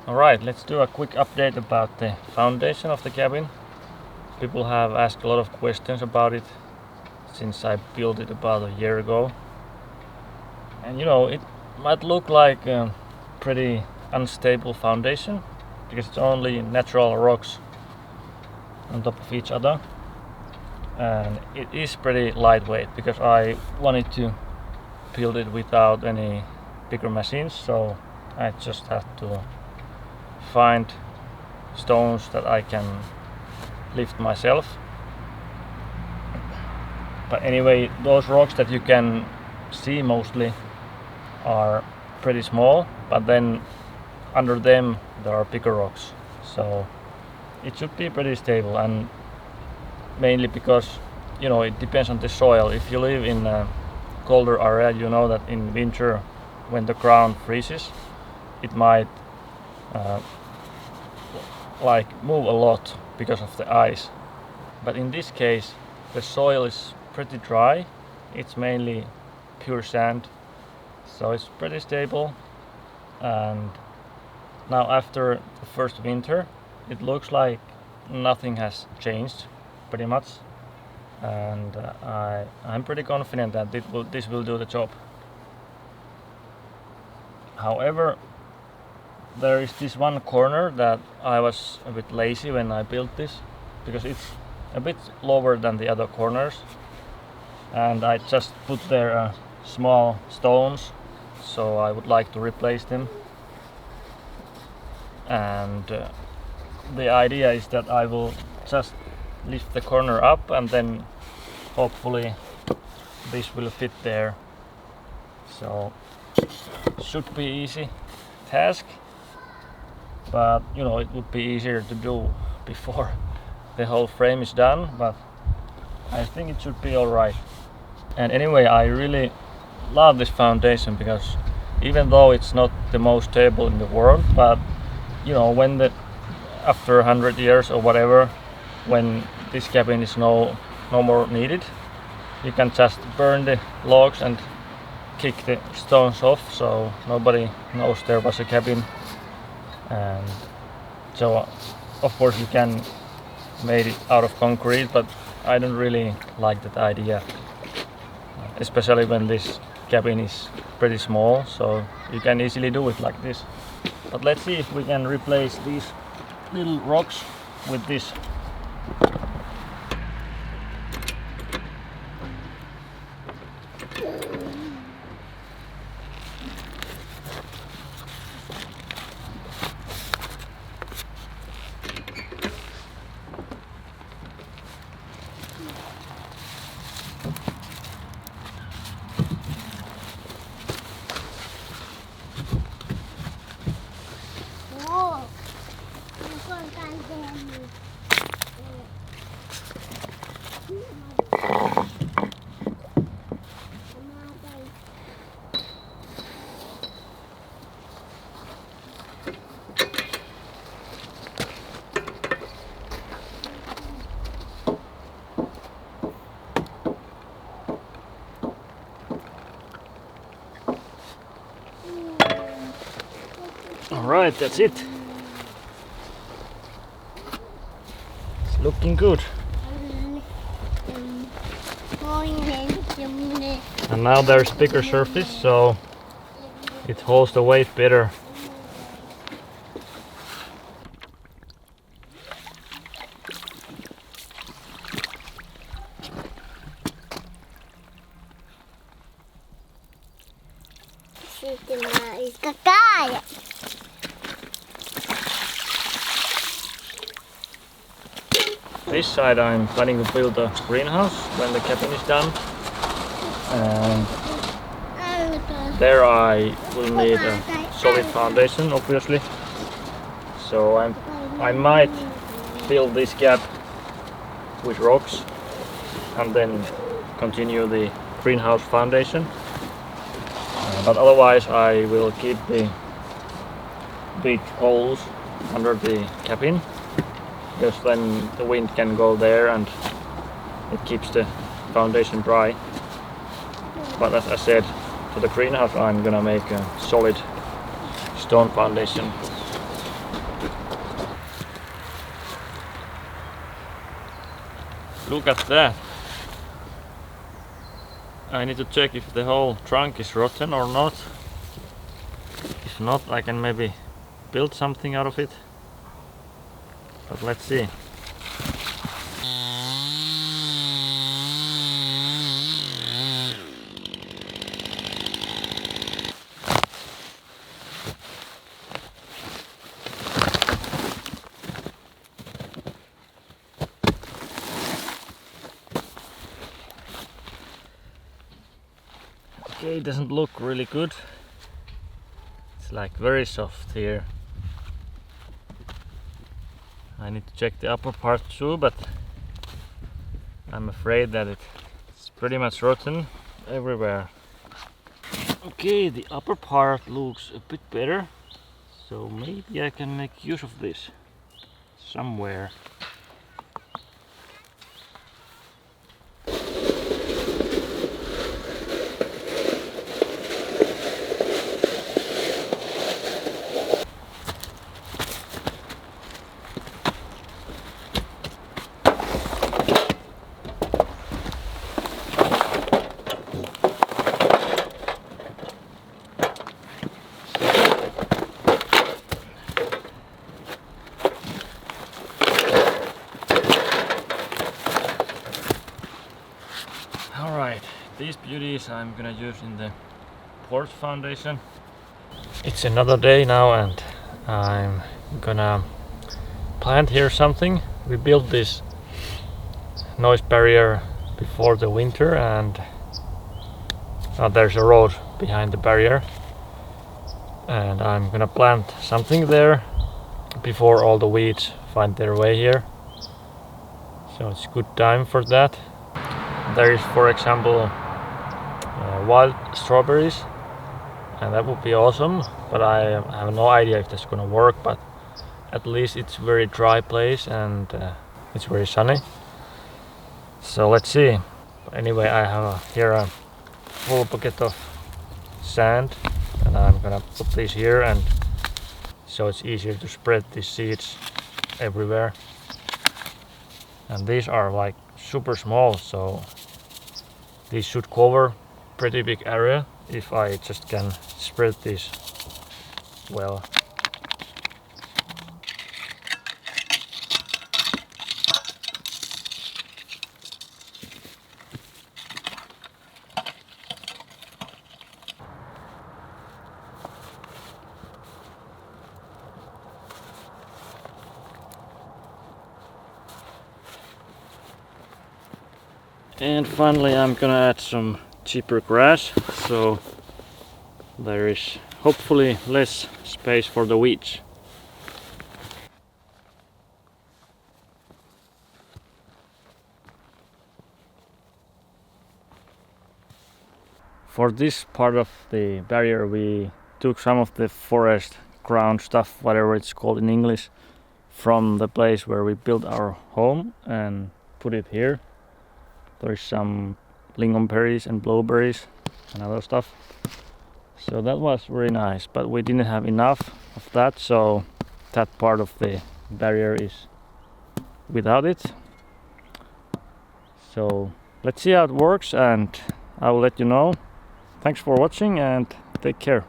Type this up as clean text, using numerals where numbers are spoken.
Alright, let's do a quick update about the foundation of the cabin. People have asked a lot of questions about it since I built it about a year ago. And it might look like a pretty unstable foundation because it's only natural rocks on top of each other. And it is pretty lightweight because I wanted to build it without any bigger machines, so I just have to find stones that I can lift myself. But anyway, those rocks that you can see mostly are pretty small, but then under them there are bigger rocks, so it should be pretty stable. And mainly because it depends on the soil. If you live in a colder area, you know that in winter when the ground freezes it might move a lot because of the ice. But in this case the soil is pretty dry. It's mainly pure sand, so it's pretty stable. And now after the first winter it looks like nothing has changed pretty much, and I'm pretty confident that this will do the job. However, there is this one corner that I was a bit lazy when I built this because it's a bit lower than the other corners, and I just put there small stones, so I would like to replace them. And the idea is that I will just lift the corner up and then hopefully this will fit there. So should be easy task, but it would be easier to do before the whole frame is done, but I think it should be alright. And anyway, I really love this foundation because even though it's not the most stable in the world, but when after 100 years or whatever, when this cabin is no more needed, you can just burn the logs and kick the stones off, so nobody knows there was a cabin. And so of course you can make it out of concrete, but I don't really like that idea, especially when this cabin is pretty small, so you can easily do it like this. But let's see if we can replace these little rocks with this. Alright, that's it. It's looking good. And now there's bigger surface, so it holds the weight better. This side I'm planning to build a greenhouse when the cabin is done, and there I will need a solid foundation, obviously. So I might fill this gap with rocks and then continue the greenhouse foundation. But otherwise I will keep the big holes under the cabin, because then the wind can go there and it keeps the foundation dry. But as I said, for the greenhouse I'm gonna make a solid stone foundation. Look at that. I need to check if the whole trunk is rotten or not. If not, I can maybe build something out of it. But let's see. Okay, it doesn't look really good. It's like very soft here. I need to check the upper part too, but I'm afraid that it's pretty much rotten everywhere. Okay, the upper part looks a bit better, so maybe I can make use of this somewhere. Alright, these beauties I'm gonna use in the porch foundation. It's another day now and I'm gonna plant here something. We built this noise barrier before the winter and there's a road behind the barrier. And I'm gonna plant something there before all the weeds find their way here. So it's good time for that. There is, for example, wild strawberries, and that would be awesome, but I have no idea if that's gonna work. But at least it's a very dry place and it's very sunny, so let's see. Anyway, I have here a full bucket of sand and I'm gonna put these here, and so it's easier to spread these seeds everywhere. And these are like super small, so these should cover pretty big area if I just can spread this well. And finally I'm gonna add some cheaper grass, so there is hopefully less space for the weeds. For this part of the barrier we took some of the forest ground stuff, whatever it's called in English, from the place where we built our home and put it here. There's some lingonberries and blueberries and other stuff. So that was very nice, but we didn't have enough of that, so that part of the barrier is without it. So let's see how it works and I will let you know. Thanks for watching and take care.